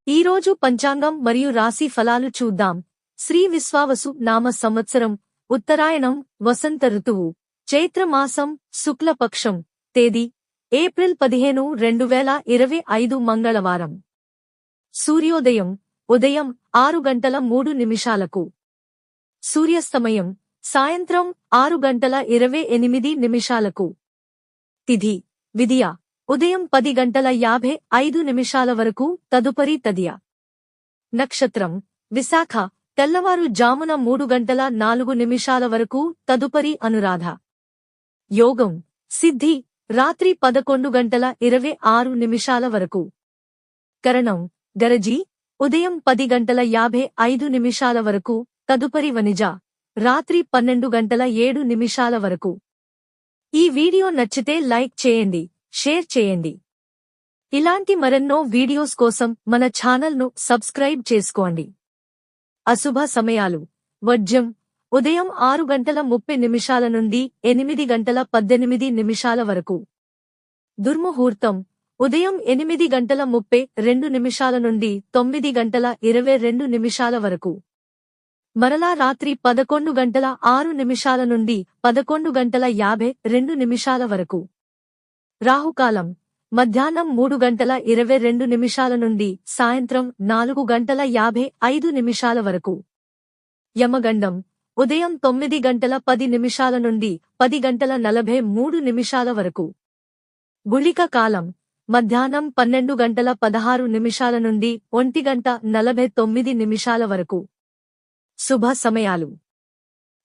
ఈరోజు పంచాంగం మరియు రాశి ఫలాలు చూద్దాం. శ్రీ విశ్వావసు నామ సంవత్సరం, ఉత్తరాయణం, వసంత ఋతువు, చైత్రమాసం, శుక్లపక్షం, తేదీ ఏప్రిల్ 15, 2025 మంగళవారం. సూర్యోదయం ఉదయం 6:03 సూర్యాస్తమయం సాయంత్రం 6:28 తిథి విదియ ఉదయం 10:55 వరకు, తదుపరి తదియ. నక్షత్రం విశాఖ తెల్లవారు జామున 3:04 వరకు, తదుపరి అనురాధ. యోగం సిద్ధి రాత్రి 11:26 వరకు. కరణం గరజి ఉదయం 10:55 వరకు, తదుపరి వనిజ రాత్రి 12:07 వరకు. ఈ వీడియో నచ్చితే లైక్ చేయండి, షేర్ చేయండి. ఇలాంటి మరెన్నో వీడియోస్ కోసం మన ఛానల్ను సబ్స్క్రైబ్ చేసుకోండి. అశుభ సమయాలు వర్జ్యం ఉదయం 6:30 నుండి 8:18 వరకు. దుర్ముహూర్తం ఉదయం 8:32 నుండి 9:22 వరకు. మరలా రాత్రి 11:06 నుండి 11:52 వరకు. రాహుకాలం మధ్యాహ్నం 3:22 నుండి సాయంత్రం 4:55 వరకు. యమగండం ఉదయం 9:10 నుండి 10:43 వరకు. గుళిక కాలం మధ్యాహ్నం 12:16 నుండి 1:49 వరకు. శుభ సమయాలు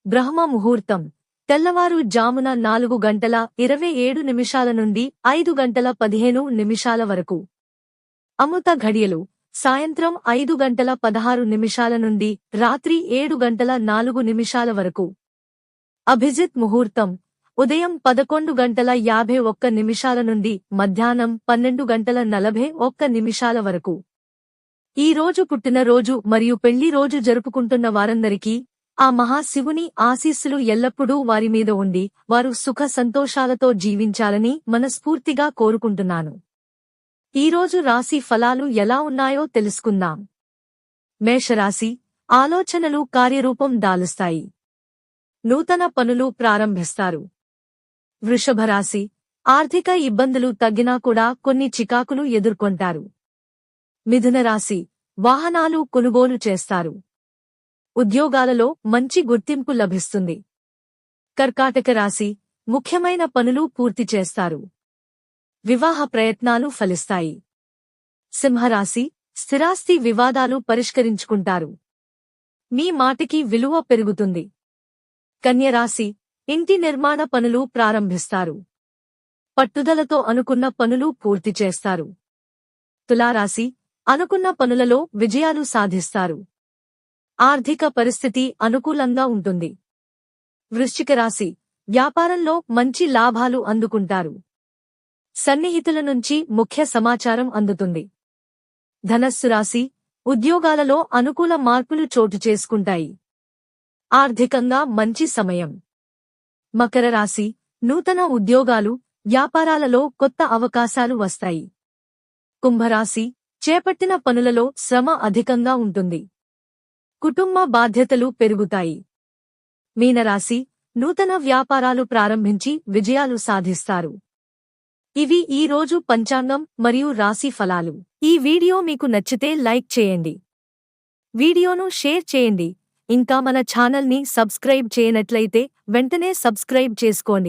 బ్రహ్మ ముహూర్తం తెల్లవారు జామున 4:27 నుండి 5:15 వరకు. అమృత ఘడియలు సాయంత్రం 5:16 నుండి రాత్రి 7:04 వరకు. అభిజిత్ ముహూర్తం ఉదయం 11:51 నుండి మధ్యాహ్నం 12:41 వరకు. ఈ రోజు పుట్టినరోజు మరియు పెళ్లి రోజు జరుపుకుంటున్న వారందరికీ ఆ మహాశివుని ఆశీస్సులు ఎల్లప్పుడూ వారి మీద ఉండి వారు సుఖ సంతోషాలతో జీవించాలని మనస్ఫూర్తిగా కోరుకుంటున్నాను. ఈరోజు రాశి ఫలాలు ఎలా ఉన్నాయో తెలుసుకుందాం. మేషరాశి ఆలోచనలు కార్యరూపం దాలుస్తాయి. నూతన పనులు ప్రారంభిస్తారు. వృషభరాశి ఆర్థిక ఇబ్బందులు తగ్గినా కూడా కొన్ని చికాకులు ఎదుర్కొంటారు. మిథునరాశి వాహనాలు కొనుగోలు చేస్తారు. ఉద్యోగాలలో మంచి గుర్తింపు లభిస్తుంది. కర్కాటక రాశి ముఖ్యమైన పనులు పూర్తి చేస్తారు. వివాహ ప్రయత్నాలు ఫలిస్తాయి. సింహరాశి స్థిరాస్తి వివాదాలు పరిష్కరించుకుంటారు. మీ మాటకి విలువ పెరుగుతుంది. కన్యరాశి ఇంటి నిర్మాణ పనులు ప్రారంభిస్తారు. పట్టుదలతో అనుకున్న పనులు పూర్తి చేస్తారు. తులారాశి అనుకున్న పనులలో విజయాలు సాధిస్తారు. ఆర్థిక పరిస్థితి అనుకూలంగా ఉంటుంది. వృశ్చిక రాశి వ్యాపారంలో మంచి లాభాలు అందుకుంటారు. సన్నిహితుల నుంచి ముఖ్య సమాచారం అందుతుంది. ధనస్సు రాశి ఉద్యోగాలలో అనుకూల మార్పులు చోటు చేసుకుంటాయి. ఆర్థికంగా మంచి సమయం. మకర రాశి నూతన ఉద్యోగాలు, వ్యాపారాలలో కొత్త అవకాశాలు వస్తాయి. కుంభరాశి చేపట్టిన పనులలో శ్రమ అధికంగా ఉంటుంది. కుటుంబ బాధ్యతలు పెరుగుతాయి. మీనరాశి నూతన వ్యాపారాలు ప్రారంభించి విజయాలు సాధిస్తారు. ఇవి ఈ రోజు పంచాంగం మరియు రాశి ఫలాలు. ఈ వీడియో మీకు నచ్చితే లైక్ చేయండి. వీడియోను షేర్ చేయండి. ఇంకా మన ఛానల్ని సబ్స్క్రైబ్ చేయనట్లయితే వెంటనే సబ్స్క్రైబ్ చేసుకోండి.